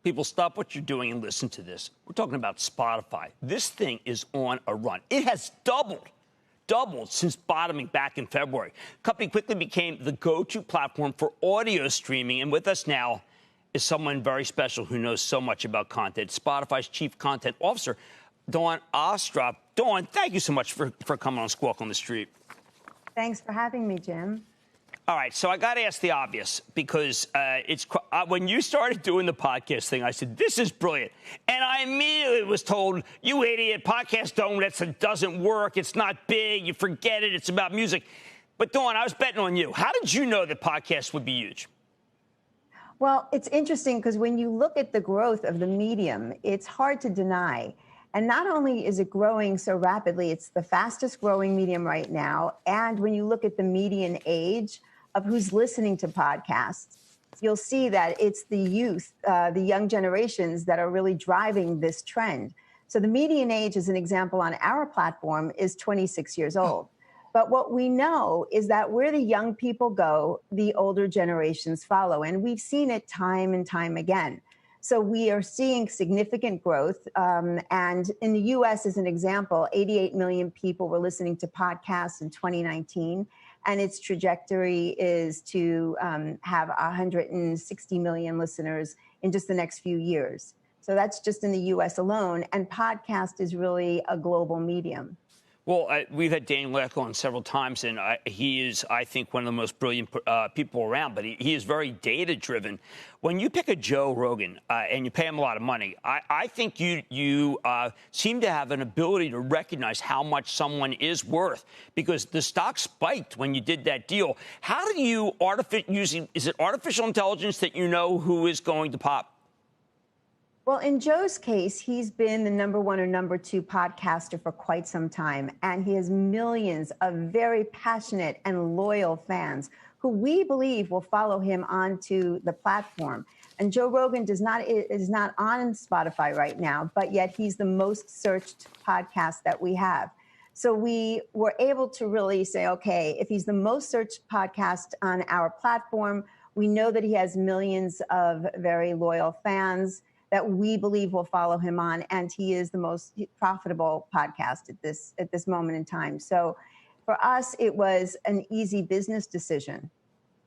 People, stop what you're doing and listen to this. We're talking about Spotify. This thing is on a run. It has doubled since bottoming back in February. The company quickly became the go-to platform for audio streaming. And with us now is someone very special who knows so much about content, Spotify's Chief Content Officer, Dawn Ostrov. Dawn, thank you so much for coming on Squawk on the Street. Thanks for having me, Jim. All right, so I got to ask the obvious, because when you started doing the podcast thing, I said, this is brilliant. And I immediately was told, you idiot, podcast doesn't work. It's not big. You forget it. It's about music. But, Dawn, I was betting on you. How did you know that podcasts would be huge? Well, it's interesting because when you look at the growth of the medium, it's hard to deny. And not only is it growing so rapidly, it's the fastest growing medium right now. And when you look at the median age of who's listening to podcasts, you'll see that it's the youth, the young generations that are really driving this trend. So the median age, as an example, on our platform is 26 years old. But what we know is that where the young people go, the older generations follow. And we've seen it time and time again. So we are seeing significant growth. And in the U.S., as an example, 88 million people were listening to podcasts in 2019. And its trajectory is to have 160 million listeners in just the next few years. So that's just in the U.S. alone. And podcast is really a global medium. Well, we've had Dan Lech on several times, and he is, I think, one of the most brilliant people around, but he is very data-driven. When you pick a Joe Rogan and you pay him a lot of money, I think you seem to have an ability to recognize how much someone is worth, because the stock spiked when you did that deal. How do you is it artificial intelligence that you know who is going to pop? Well, in Joe's case, he's been the number one or number two podcaster for quite some time, and he has millions of very passionate and loyal fans who we believe will follow him onto the platform. And Joe Rogan is not on Spotify right now, but yet he's the most searched podcast that we have. So we were able to really say, okay, if he's the most searched podcast on our platform, we know that he has millions of very loyal fans that we believe will follow him on, and he is the most profitable podcast at this moment in time. So for us, it was an easy business decision.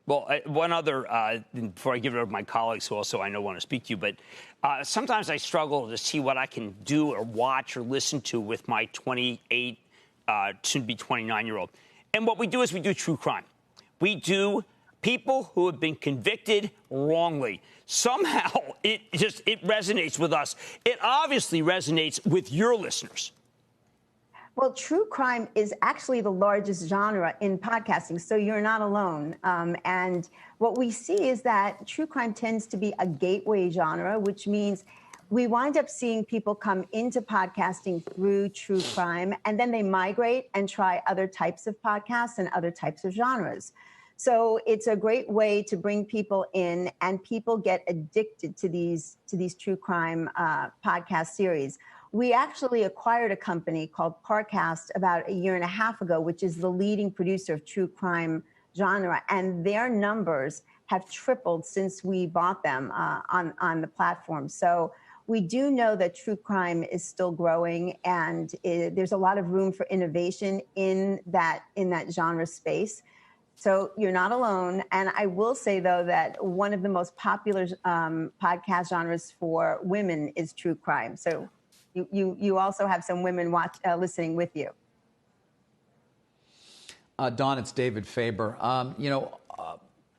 Well, one other, before I give it over to my colleagues who also I know want to speak to you, but sometimes I struggle to see what I can do or watch or listen to with my 28, soon-to-be 29-year-old. And what we do is we do true crime. We do people who have been convicted wrongly. Somehow it resonates with us. It obviously resonates with your listeners. Well, true crime is actually the largest genre in podcasting, so you're not alone. And what we see is that true crime tends to be a gateway genre, which means we wind up seeing people come into podcasting through true crime, and then they migrate and try other types of podcasts and other types of genres. So it's a great way to bring people in, and people get addicted to these true crime podcast series. We actually acquired a company called Parcast about a year and a half ago, which is the leading producer of true crime genre, and their numbers have tripled since we bought them on the platform. So we do know that true crime is still growing, and there's a lot of room for innovation in that genre space. So you're not alone. And I will say, though, that one of the most popular podcast genres for women is true crime. So you also have some women listening with you. Dawn, it's David Faber.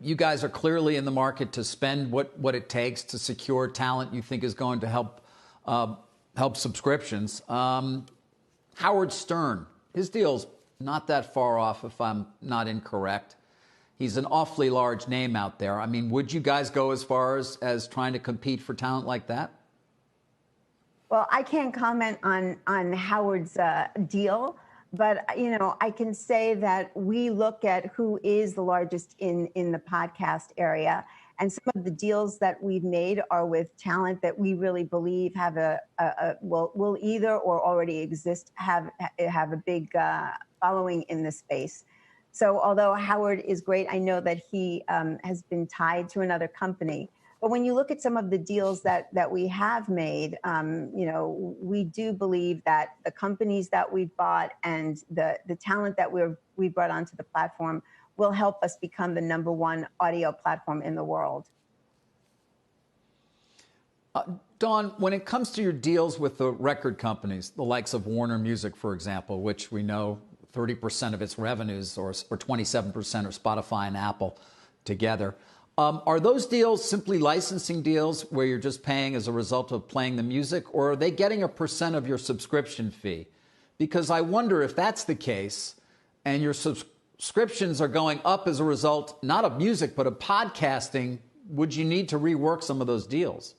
You guys are clearly in the market to spend what it takes to secure talent you think is going to help subscriptions. Howard Stern, his deal's not that far off, if I'm not incorrect. He's an awfully large name out there. I mean, would you guys go as far as trying to compete for talent like that? Well, I can't comment on Howard's deal, but I can say that we look at who is the largest in the podcast area, and some of the deals that we've made are with talent that we really believe have will either or already exist have a big following in this space. So although Howard is great, I know that he has been tied to another company, But when you look at some of the deals that we have made, we do believe that the companies that we've bought and the talent that we brought onto the platform will help us become the #1 audio platform in the world. Dawn, when it comes to your deals with the record companies, the likes of Warner Music, for example, which we know 30% of its revenues or 27% are Spotify and Apple together, are those deals simply licensing deals where you're just paying as a result of playing the music, or are they getting a % of your subscription fee? Because I wonder if that's the case and your subscriptions are going up as a result, not of music, but of podcasting, would you need to rework some of those deals?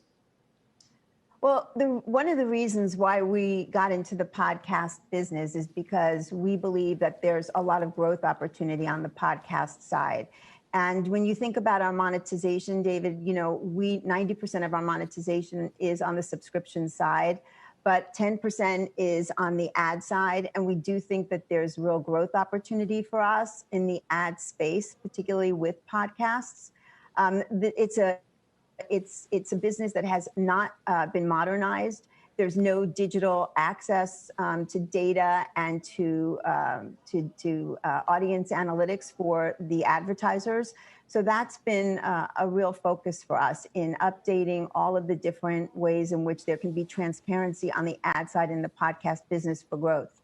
Well, one of the reasons why we got into the podcast business is because we believe that there's a lot of growth opportunity on the podcast side. And when you think about our monetization, David, 90% of our monetization is on the subscription side, but 10% is on the ad side. And we do think that there's real growth opportunity for us in the ad space, particularly with podcasts. It's a business that has not been modernized. There's no digital access to data and to audience analytics for the advertisers. So that's been a real focus for us in updating all of the different ways in which there can be transparency on the ad side in the podcast business for growth.